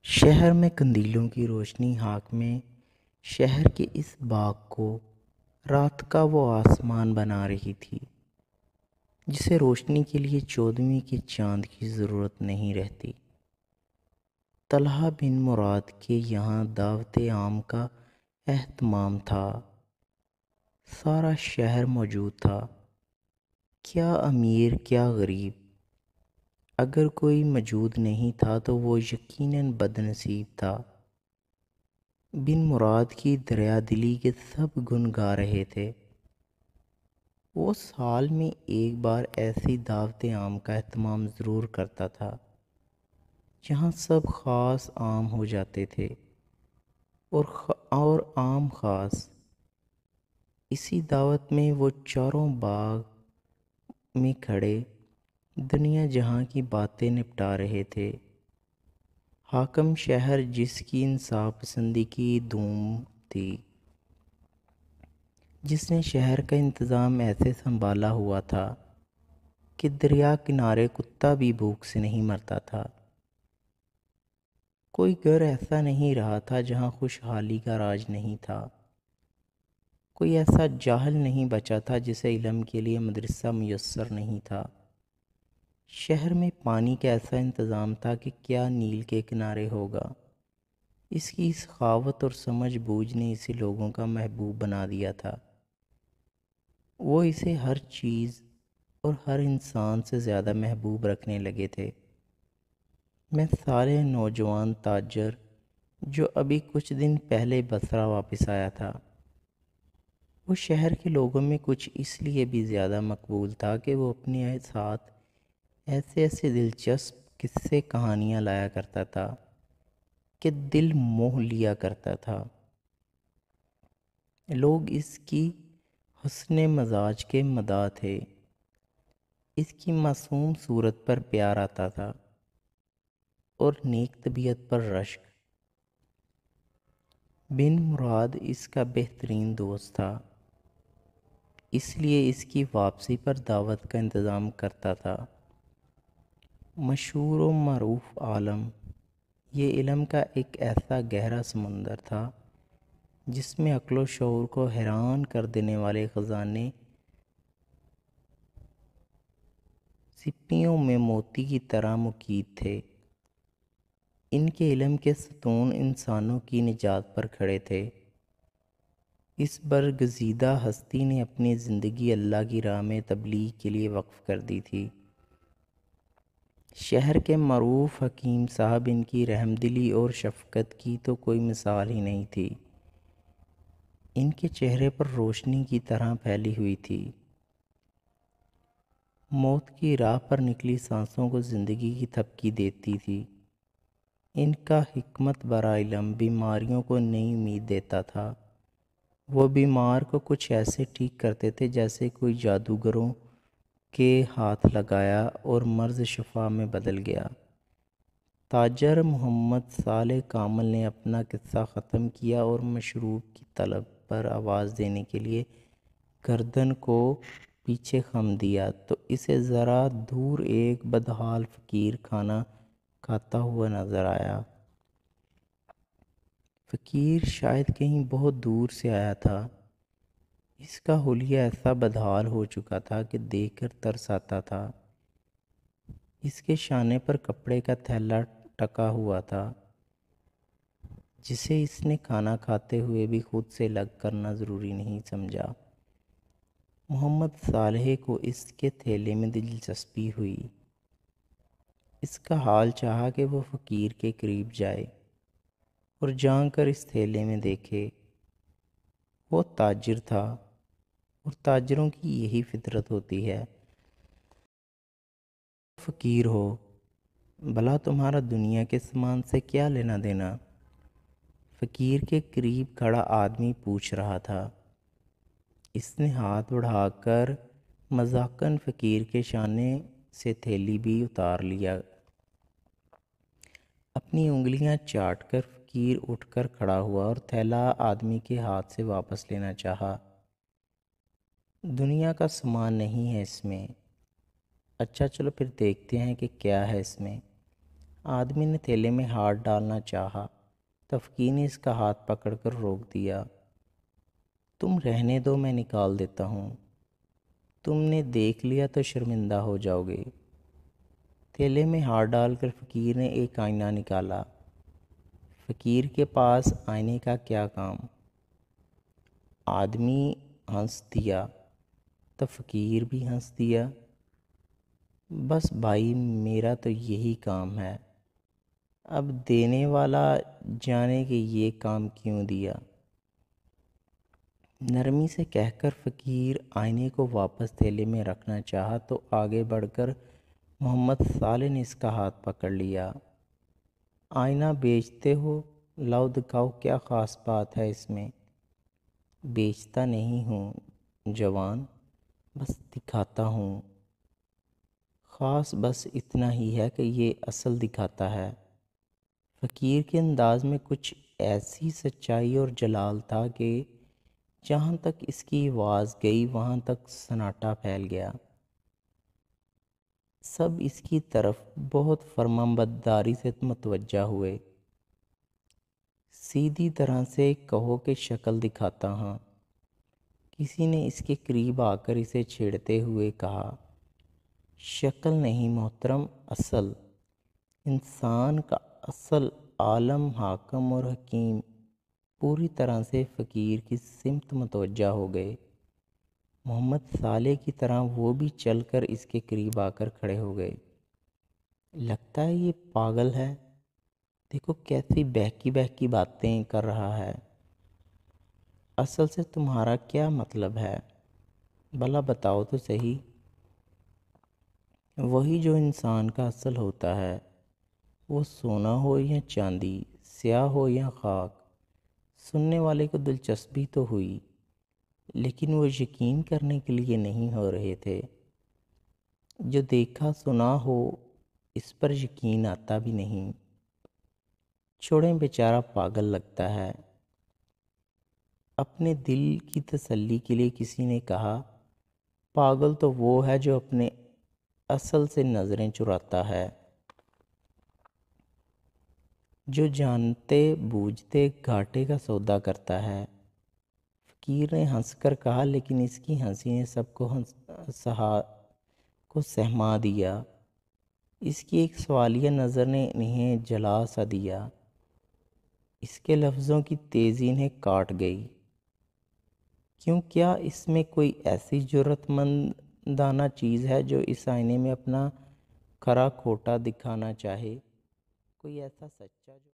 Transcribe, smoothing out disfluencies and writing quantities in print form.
شہر میں قندیلوں کی روشنی حاک میں شہر کے اس باغ کو رات کا وہ آسمان بنا رہی تھی جسے روشنی کے لیے 14ویں کے چاند کی ضرورت نہیں رہتی۔ طلحہ بن مراد کے یہاں دعوت عام کا اہتمام تھا۔ سارا شہر موجود تھا، کیا امیر کیا غریب۔ اگر کوئی موجود نہیں تھا تو وہ یقیناً بد نصیب تھا۔ بن مراد کی دریا دلی کے سب گن گا رہے تھے۔ وہ سال میں ایک بار ایسی دعوت عام کا اہتمام ضرور کرتا تھا جہاں سب خاص عام ہو جاتے تھے اور عام خاص۔ اسی دعوت میں وہ چاروں باغ میں کھڑے دنیا جہاں کی باتیں نپٹا رہے تھے۔ حاکم شہر جس کی انصاف پسندی کی دھوم تھی، جس نے شہر کا انتظام ایسے سنبھالا ہوا تھا کہ دریا کنارے کتا بھی بھوک سے نہیں مرتا تھا۔ کوئی گھر ایسا نہیں رہا تھا جہاں خوشحالی کا راج نہیں تھا۔ کوئی ایسا جاہل نہیں بچا تھا جسے علم کے لیے مدرسہ میسر نہیں تھا۔ شہر میں پانی کا ایسا انتظام تھا کہ کیا نیل کے کنارے ہوگا۔ اس کی سخاوت اور سمجھ بوجھ نے اسے لوگوں کا محبوب بنا دیا تھا۔ وہ اسے ہر چیز اور ہر انسان سے زیادہ محبوب رکھنے لگے تھے۔ میں صالح نوجوان تاجر جو ابھی کچھ دن پہلے بصرہ واپس آیا تھا، وہ شہر کے لوگوں میں کچھ اس لیے بھی زیادہ مقبول تھا کہ وہ اپنے ساتھ ایسے ایسے دلچسپ قصے کہانیاں لایا کرتا تھا کہ دل موہ لیا کرتا تھا۔ لوگ اس کی حسن مزاج کے مداح تھے، اس کی معصوم صورت پر پیار آتا تھا اور نیک طبیعت پر رشک۔ بن مراد اس کا بہترین دوست تھا، اس لیے اس کی واپسی پر دعوت کا انتظام کرتا تھا۔ مشہور و معروف عالم، یہ علم کا ایک ایسا گہرا سمندر تھا جس میں عقل و شعور کو حیران کر دینے والے خزانے سپیوں میں موتی کی طرح مقید تھے۔ ان کے علم کے ستون انسانوں کی نجات پر کھڑے تھے۔ اس برگزیدہ ہستی نے اپنی زندگی اللہ کی راہ میں تبلیغ کے لیے وقف کر دی تھی۔ شہر کے معروف حکیم صاحب ان کی رحمدلی اور شفقت کی تو کوئی مثال ہی نہیں تھی۔ ان کے چہرے پر روشنی کی طرح پھیلی ہوئی تھی۔ موت کی راہ پر نکلی سانسوں کو زندگی کی تھپکی دیتی تھی۔ ان کا حکمت برا علم بیماریوں کو نئی امید دیتا تھا۔ وہ بیمار کو کچھ ایسے ٹھیک کرتے تھے جیسے کوئی جادوگروں کے ہاتھ لگایا اور مرض شفا میں بدل گیا۔ تاجر محمد صالح کامل نے اپنا قصہ ختم کیا اور مشروب کی طلب پر آواز دینے کے لیے گردن کو پیچھے خم دیا تو اسے ذرا دور ایک بدحال فقیر کھانا کھاتا ہوا نظر آیا۔ فقیر شاید کہیں بہت دور سے آیا تھا۔ اس کا حلیہ ایسا بدحال ہو چکا تھا کہ دیکھ کر ترس آتا تھا۔ اس کے شانے پر کپڑے کا تھیلا ٹکا ہوا تھا جسے اس نے کھانا کھاتے ہوئے بھی خود سے الگ کرنا ضروری نہیں سمجھا۔ محمد صالح کو اس کے تھیلے میں دلچسپی ہوئی۔ اس کا حال چاہا کہ وہ فقیر کے قریب جائے اور جان کر اس تھیلے میں دیکھے۔ وہ تاجر تھا اور تاجروں کی یہی فطرت ہوتی ہے۔ فقیر ہو، بھلا تمہارا دنیا کے سامان سے کیا لینا دینا؟ فقیر کے قریب کھڑا آدمی پوچھ رہا تھا۔ اس نے ہاتھ بڑھا کر مذاقاً فقیر کے شانے سے تھیلی بھی اتار لیا۔ اپنی انگلیاں چاٹ کر فقیر اٹھ کر کھڑا ہوا اور تھیلا آدمی کے ہاتھ سے واپس لینا چاہا۔ دنیا کا سامان نہیں ہے اس میں۔ اچھا چلو پھر دیکھتے ہیں کہ کیا ہے اس میں۔ آدمی نے تھیلے میں ہاتھ ڈالنا چاہا تو فقیر نے اس کا ہاتھ پکڑ کر روک دیا۔ تم رہنے دو، میں نکال دیتا ہوں، تم نے دیکھ لیا تو شرمندہ ہو جاؤ گے۔ تھیلے میں ہاتھ ڈال کر فقیر نے ایک آئینہ نکالا۔ فقیر کے پاس آئینے کا کیا کام؟ آدمی ہنس دیا تو فقیر بھی ہنس دیا۔ بس بھائی، میرا تو یہی کام ہے، اب دینے والا جانے کہ یہ کام کیوں دیا۔ نرمی سے کہہ کر فقیر آئینے کو واپس تھیلے میں رکھنا چاہا تو آگے بڑھ کر محمد صالح نے اس کا ہاتھ پکڑ لیا۔ آئینہ بیچتے ہو؟ لاؤ دکھاؤ، کیا خاص بات ہے اس میں؟ بیچتا نہیں ہوں جوان، بس دکھاتا ہوں۔ خاص بس اتنا ہی ہے کہ یہ اصل دکھاتا ہے۔ فقیر کے انداز میں کچھ ایسی سچائی اور جلال تھا کہ جہاں تک اس کی آواز گئی وہاں تک سناٹا پھیل گیا۔ سب اس کی طرف بہت فرمانبرداری سے متوجہ ہوئے۔ سیدھی طرح سے کہو کہ شکل دکھاتا ہاں۔ کسی نے اس کے قریب آ کر اسے چھیڑتے ہوئے کہا، شکل نہیں محترم، اصل انسان کا اصل عالم حاکم اور حکیم۔ پوری طرح سے فقیر کی سمت متوجہ ہو گئے۔ محمد صالح کی طرح وہ بھی چل کر اس کے قریب آ کر کھڑے ہو گئے۔ لگتا ہے یہ پاگل ہے، دیکھو کیسی بہکی بہکی باتیں کر رہا ہے۔ اصل سے تمہارا کیا مطلب ہے؟ بھلا بتاؤ تو صحیح۔ وہی جو انسان کا اصل ہوتا ہے، وہ سونا ہو یا چاندی، سیاہ ہو یا خاک۔ سننے والے کو دلچسپی تو ہوئی، لیکن وہ یقین کرنے کے لیے نہیں ہو رہے تھے۔ جو دیکھا سنا ہو اس پر یقین آتا بھی نہیں۔ چھوڑیں، بیچارہ پاگل لگتا ہے۔ اپنے دل کی تسلی کے لیے کسی نے کہا، پاگل تو وہ ہے جو اپنے اصل سے نظریں چراتا ہے، جو جانتے بوجھتے گھاٹے کا سودا کرتا ہے۔ فقیر نے ہنس کر کہا، لیکن اس کی ہنسی نے سب کو سہما دیا۔ اس کی ایک سوالیہ نظر نے انہیں جلا سا دیا۔ اس کے لفظوں کی تیزی انہیں کاٹ گئی۔ کیوں، کیا اس میں کوئی ایسی جرأت مندانہ چیز ہے جو اس آئینے میں اپنا کھرا کھوٹا دکھانا چاہے؟ کوئی ایسا سچا جو